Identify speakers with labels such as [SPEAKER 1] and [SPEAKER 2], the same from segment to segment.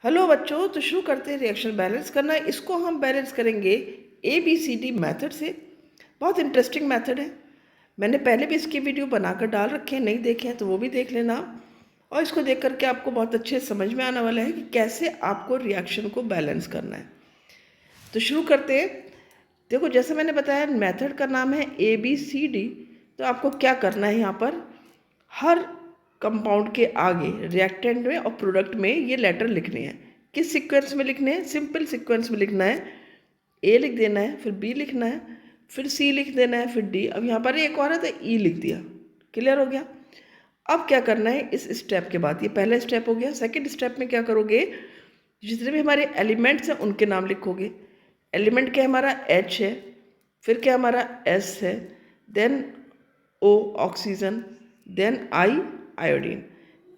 [SPEAKER 1] Hello बच्चों, तो शुरू करते हैं रिएक्शन बैलेंस करना। इसको हम बैलेंस करेंगे ABCD मेथड से। बहुत इंटरेस्टिंग मेथड है। मैंने पहले भी इसकी वीडियो बनाकर डाल रखे हैं, नहीं देखे हैं तो वो भी देख लेना। और इसको देख करके आपको बहुत अच्छे समझ में आने वाला है कि कैसे आपको रिएक्शन को बैलेंस करना है। तो शुरू करते हैं। देखो, जैसे मैंने बताया मेथड का नाम है ABCD। तो आपको क्या करना है, यहाँ पर हर कंपाउंड के आगे रिएक्टेंट में और प्रोडक्ट में ये लेटर लिखने हैं। किस सीक्वेंस में लिखने हैं? सिंपल सीक्वेंस में लिखना है। A लिख देना है, फिर B लिखना है, फिर C लिख देना है, फिर D। अब यहाँ पर एक और है तो E लिख दिया। क्लियर हो गया? अब क्या करना है इस स्टेप के बाद? ये पहला स्टेप हो गया। सेकंड स्टेप में क्या करोगे? जितने भी हमारे एलिमेंट्स हैं उनके नाम लिखोगे। एलिमेंट क्या हमारा H है, फिर क्या हमारा S है, then O oxygen, then I iodine.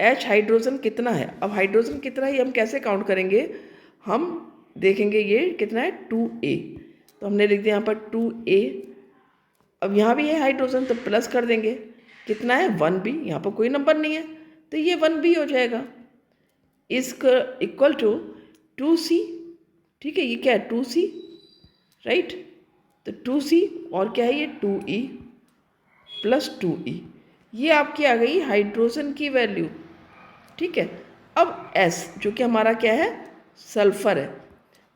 [SPEAKER 1] H hydrogen कितना है? अब हाइड्रोजन कितना है हम कैसे काउंट करेंगे? हम देखेंगे ये कितना है, 2A। तो हमने लिख दिया यहाँ पर 2A। अब यहाँ भी है हाइड्रोजन तो प्लस कर देंगे। कितना है? 1B। यहाँ पर कोई नंबर नहीं है तो ये 1B हो जाएगा। इसका इक्वल टू 2C। ठीक है, ये क्या है? 2C, right. तो 2C और क्या है ये? 2E plus 2E। ये आपकी आ गई हाइड्रोजन की वैल्यू। ठीक है। अब S जो कि हमारा क्या है? सल्फर है।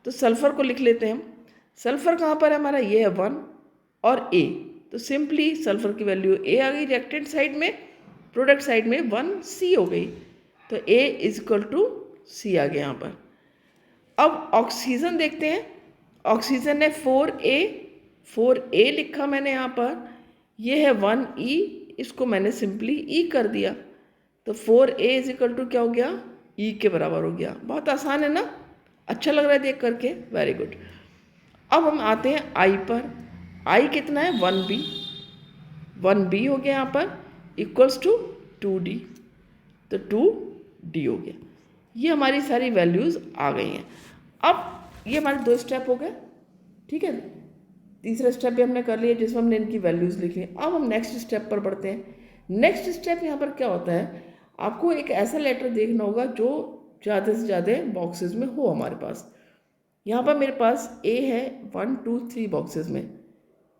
[SPEAKER 1] तो सल्फर को लिख लेते हैं हम। सल्फर कहाँ पर है हमारा? ये है 1 और A। तो सिंपली सल्फर की वैल्यू A आ गई रिएक्टेंट साइड में, प्रोडक्ट साइड में 1C हो गई। तो A is equal to C आ गया यहाँ पर। अब ऑक्सीजन देखते हैं। ऑक्सीजन है 4A। 4A लिखा मैंने यहाँ पर। ये है 1E, इसको मैंने सिंपली E कर दिया। तो 4A इज इक्वल टू क्या हो गया? E के बराबर हो गया। बहुत आसान है ना? अच्छा लग रहा है देख करके? Very good. अब हम आते हैं I पर। I कितना है? 1B। 1B हो गया यहाँ पर, इक्वल्स टू 2D। तो 2D हो गया। ये हमारी सारी वैल्यूज़ आ गई हैं। अब ये हमारे 2 स्टेप हो गए। ठीक है, तीसरा स्टेप भी हमने कर लिया जिसमें हमने इनकी वैल्यूज़ लिखी। अब हम नेक्स्ट स्टेप पर बढ़ते हैं। नेक्स्ट स्टेप यहाँ पर क्या होता है? आपको एक ऐसा लेटर देखना होगा जो ज़्यादा से ज़्यादा बॉक्सेस में हो हमारे पास। यहाँ पर मेरे पास A है 1 2 3 बॉक्सेस में,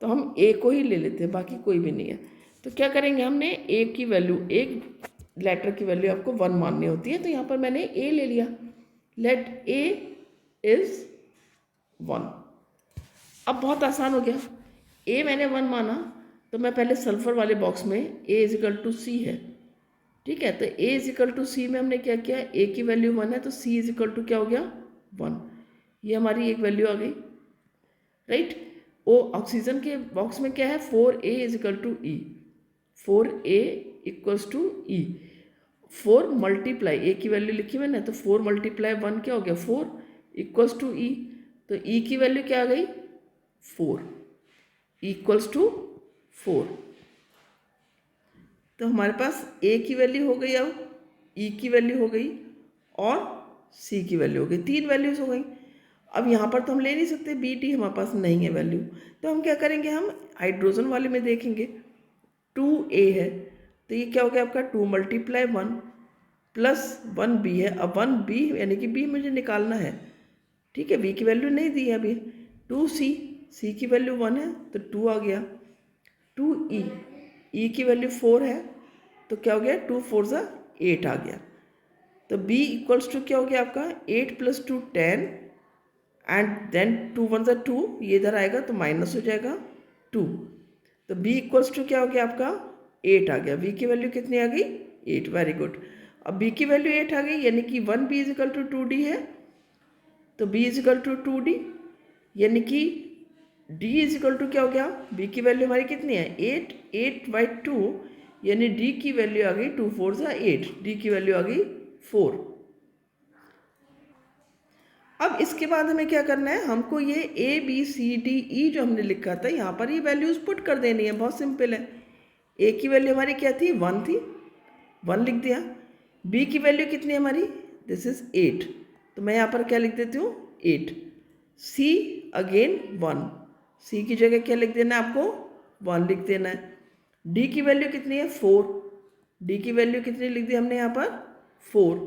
[SPEAKER 1] तो हम A को ही ले लेते हैं, बाकी कोई भी नहीं है। तो क्या करेंगे? हमने A की वैल्यू, एक लेटर की वैल्यू आपको 1 माननी होती है। तो यहाँ पर मैंने A ले लिया। Let A is 1। अब बहुत आसान हो गया। A मैंने 1 माना तो मैं पहले सल्फर वाले बॉक्स में A is equal to C है। ठीक है, तो A is equal to C में हमने क्या किया? A की वैल्यू 1 है तो C इज इक्वल टू क्या हो गया? 1। ये हमारी एक वैल्यू आ गई, राइट। ओ ऑक्सीजन के बॉक्स में क्या है? 4A is equal to E। 4A equals to E। 4 multiply A की वैल्यू लिखी मैंने, तो 4 मल्टीप्लाई 1 क्या हो गया? 4 इक्वल्स टू E। तो E की वैल्यू क्या आ गई? 4 इक्वल्स टू 4। तो हमारे पास A की वैल्यू हो गई, अब E की वैल्यू हो गई और C की वैल्यू हो गई। 3 वैल्यूज हो गई। अब यहाँ पर तो हम ले नहीं सकते, BT हमारे पास नहीं है वैल्यू। तो हम क्या करेंगे? हम हाइड्रोजन वाले में देखेंगे। 2A है तो ये क्या हो गया आपका? 2 मल्टीप्लाई 1 प्लस 1B है। अब 1B यानी कि B मुझे निकालना है। ठीक है, B की वैल्यू नहीं दी है अभी। 2C, C की वैल्यू 1 है तो 2 आ गया। 2E, E की वैल्यू 4 है तो क्या हो गया? 2 4 ज़ा 8 आ गया। तो B इक्वल्स टू क्या हो गया आपका? 8 प्लस 2 10 एंड देन 2 1 ज़ा 2, ये इधर आएगा तो माइनस हो जाएगा 2। तो B इक्वल्स टू क्या हो गया आपका? 8 आ गया। B की वैल्यू कितनी आ गई? 8। Very good. अब B की वैल्यू 8 आ गई यानी कि 1B is equal to 2D है। तो B is equal to 2D यानी कि D इज इक्वल टू क्या हो गया? B की वैल्यू हमारी कितनी है? 8। 8/2 यानी D की वैल्यू आ गई 2 4 ज़ा 8। D की वैल्यू आ गई 4। अब इसके बाद हमें क्या करना है? हमको ये ABCDE जो हमने लिखा था यहाँ पर ये वैल्यूज़ पुट कर देनी है। बहुत सिंपल है। A की वैल्यू हमारी क्या थी? 1 थी, 1 लिख दिया। B की वैल्यू कितनी है हमारी? दिस इज 8, तो मैं यहाँ पर क्या लिख देती हूँ? 8। C अगेन 1, C की जगह क्या लिख देना है आपको? 1 लिख देना है। D की वैल्यू कितनी है? 4। D की वैल्यू कितनी लिख दी हमने यहाँ पर? 4,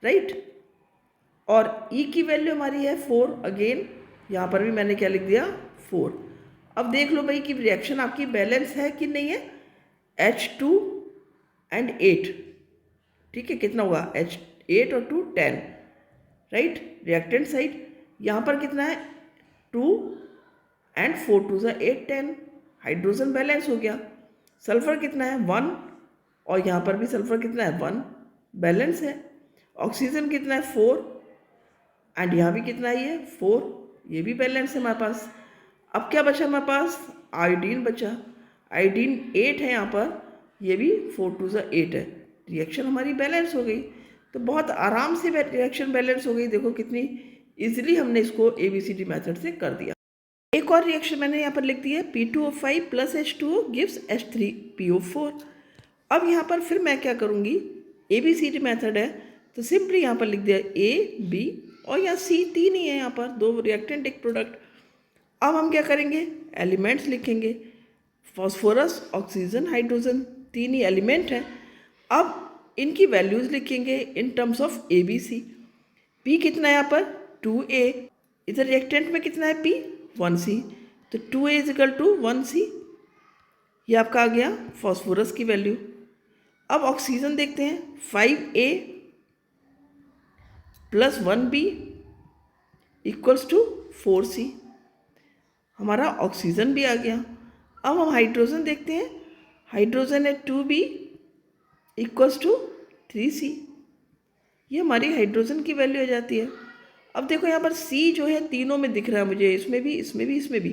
[SPEAKER 1] राइट। और ई की वैल्यू हमारी है 4, अगेन यहाँ पर भी मैंने क्या लिख दिया 4। अब देख लो भाई कि रिएक्शन आपकी बैलेंस है कि नहीं है, H2 एंड 8, ठीक है, कितना होगा H8 और 2 10, राइट। रिएक्टेंट साइड यहाँ पर कितना है 2 एंड 4 2 ज़ा 8 10, हाइड्रोजन बैलेंस हो गया। सल्फर कितना है 1 और यहाँ पर भी सल्फर कितना है 1, बैलेंस है। ऑक्सीजन कितना है 4 एंड यहाँ भी कितना है ये 4, ये भी बैलेंस है हमारे पास। अब क्या बचा हमारे पास, आयोडीन बचा। आयोडीन 8 है यहाँ पर, ये भी 4 2 ज़ा 8 है। रिएक्शन हमारी बैलेंस हो गई, तो बहुत आराम से रिएक्शन बैलेंस हो गई। देखो कितनी इजीली हमने इसको ABCD मेथड से कर दिया। एक और रिएक्शन मैंने यहाँ पर लिख दी है, P2O5 plus H2O gives H3PO4। अब यहाँ पर फिर मैं क्या करूँगी, ABCD मेथड है तो सिंपली यहाँ पर लिख दिया A B और यहाँ C, 3 ही है यहाँ पर, 2 रिएक्टेंट एक प्रोडक्ट। अब हम क्या करेंगे, एलिमेंट्स लिखेंगे, फॉस्फोरस ऑक्सीजन हाइड्रोजन, 3 ही एलिमेंट हैं। अब इनकी वैल्यूज़ लिखेंगे in terms of ABC। P कितना है यहाँ पर 2A, इधर रिएक्टेंट में कितना है P 1C, तो 2A is equal to 1C, ये आपका आ गया फॉस्फोरस की वैल्यू। अब ऑक्सीजन देखते हैं, 5A plus 1B equals to 4C, हमारा ऑक्सीजन भी आ गया। अब हम हाइड्रोजन देखते हैं, हाइड्रोजन है 2B इक्वल्स टू 3C, ये हमारी हाइड्रोजन की वैल्यू आ जाती है। अब देखो यहाँ पर C जो है तीनों में दिख रहा है मुझे, इसमें भी इसमें भी इसमें भी,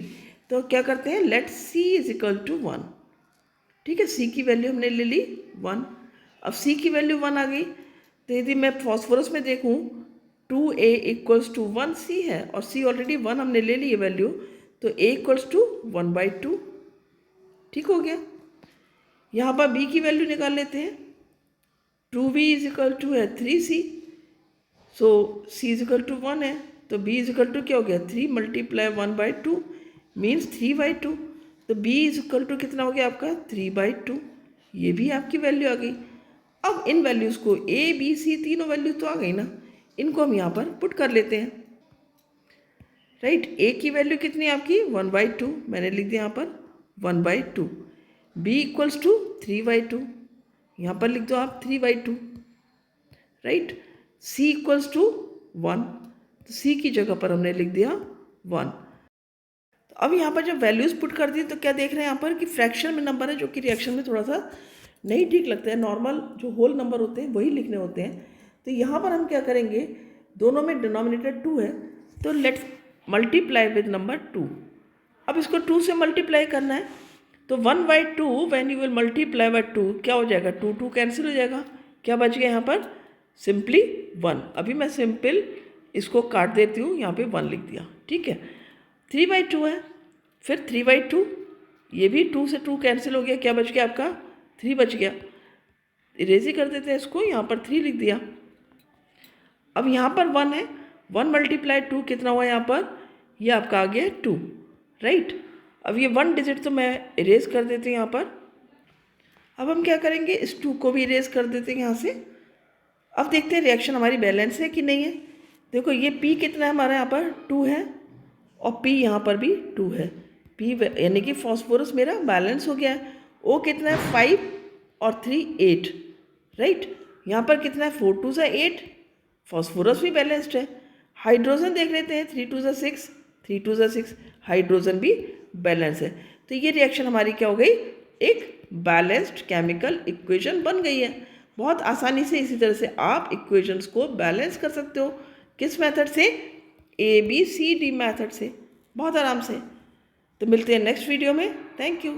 [SPEAKER 1] तो क्या करते हैं, let C is equal to 1, ठीक है। C की वैल्यू हमने ले ली 1। अब C की वैल्यू 1 आ गई, तो यदि मैं फॉस्फोरस में देखूँ 2A इक्वल्स टू 1C है और C ऑलरेडी 1 हमने ले ली है वैल्यू, तो A इक्वल्स टू 1/2, ठीक हो गया। यहाँ पर B की वैल्यू निकाल लेते हैं, 2B इज इक्वल टू है 3C, so C is equal to 1 है, तो B इज इक्वल टू क्या हो गया 3 × 1/2 मीन्स 3/2, तो B इज इक्वल टू कितना हो गया आपका 3/2, ये भी आपकी वैल्यू आ गई। अब इन वैल्यूज़ को A B C तीनों वैल्यू तो आ गई ना, इनको हम यहाँ पर पुट कर लेते हैं, राइट। A की वैल्यू कितनी आपकी 1/2, मैंने लिख दिया यहाँ पर 1/2, B इक्वल्स टू 3/2, यहाँ पर लिख दो आप 3/2, राइट। C इक्वल्स टू 1, तो C की जगह पर हमने लिख दिया 1। तो अब यहाँ पर जब वैल्यूज़ पुट कर दी तो क्या देख रहे हैं यहाँ पर कि फ्रैक्शन में नंबर है, जो कि रिएक्शन में थोड़ा सा नहीं ठीक लगता है। नॉर्मल जो होल नंबर होते हैं वही लिखने होते हैं। तो यहाँ पर हम क्या करेंगे, दोनों में डिनोमिनेटर 2 है, तो लेट्स मल्टीप्लाई विद नंबर 2। अब इसको 2 से मल्टीप्लाई करना है, तो 1/2 when you will multiply by 2 क्या हो जाएगा, 2 2 कैंसिल हो जाएगा, क्या बच गया यहाँ पर सिंपली 1। अभी मैं सिंपल इसको काट देती हूँ, यहाँ पे 1 लिख दिया, ठीक है। 3/2 है, फिर 3/2, ये भी 2 से 2 कैंसिल हो गया, क्या बच गया आपका 3 बच गया। इरेज ही कर देते हैं इसको, यहाँ पर 3 लिख दिया। अब यहाँ पर 1 है, 1 × 2 कितना हुआ यहाँ पर, ये आपका आ गया 2, राइट। अब ये 1 डिजिट तो मैं इरेज कर देती हूँ यहाँ पर। अब हम क्या करेंगे, इस 2 को भी इरेज कर देते हैं यहाँ से। अब देखते हैं रिएक्शन हमारी बैलेंस है कि नहीं है। देखो ये P कितना है हमारा यहाँ पर 2 है और P यहाँ पर भी 2 है, P यानी कि फॉस्फोरस मेरा बैलेंस हो गया है। O कितना है 5 और 3 8, राइट। यहाँ पर कितना है 4 2 ज़ा 8, फॉस्फोरस भी बैलेंस्ड है। हाइड्रोजन देख लेते हैं, 3 2 ज़ा 6, 3 2 ज़ा 6, हाइड्रोजन भी बैलेंस है। तो ये रिएक्शन हमारी क्या हो गई, एक बैलेंस्ड केमिकल इक्वेशन बन गई है। बहुत आसानी से इसी तरह से आप इक्वेशंस को बैलेंस कर सकते हो, किस मेथड से, ABCD मेथड से, बहुत आराम से। तो मिलते हैं नेक्स्ट वीडियो में, थैंक यू।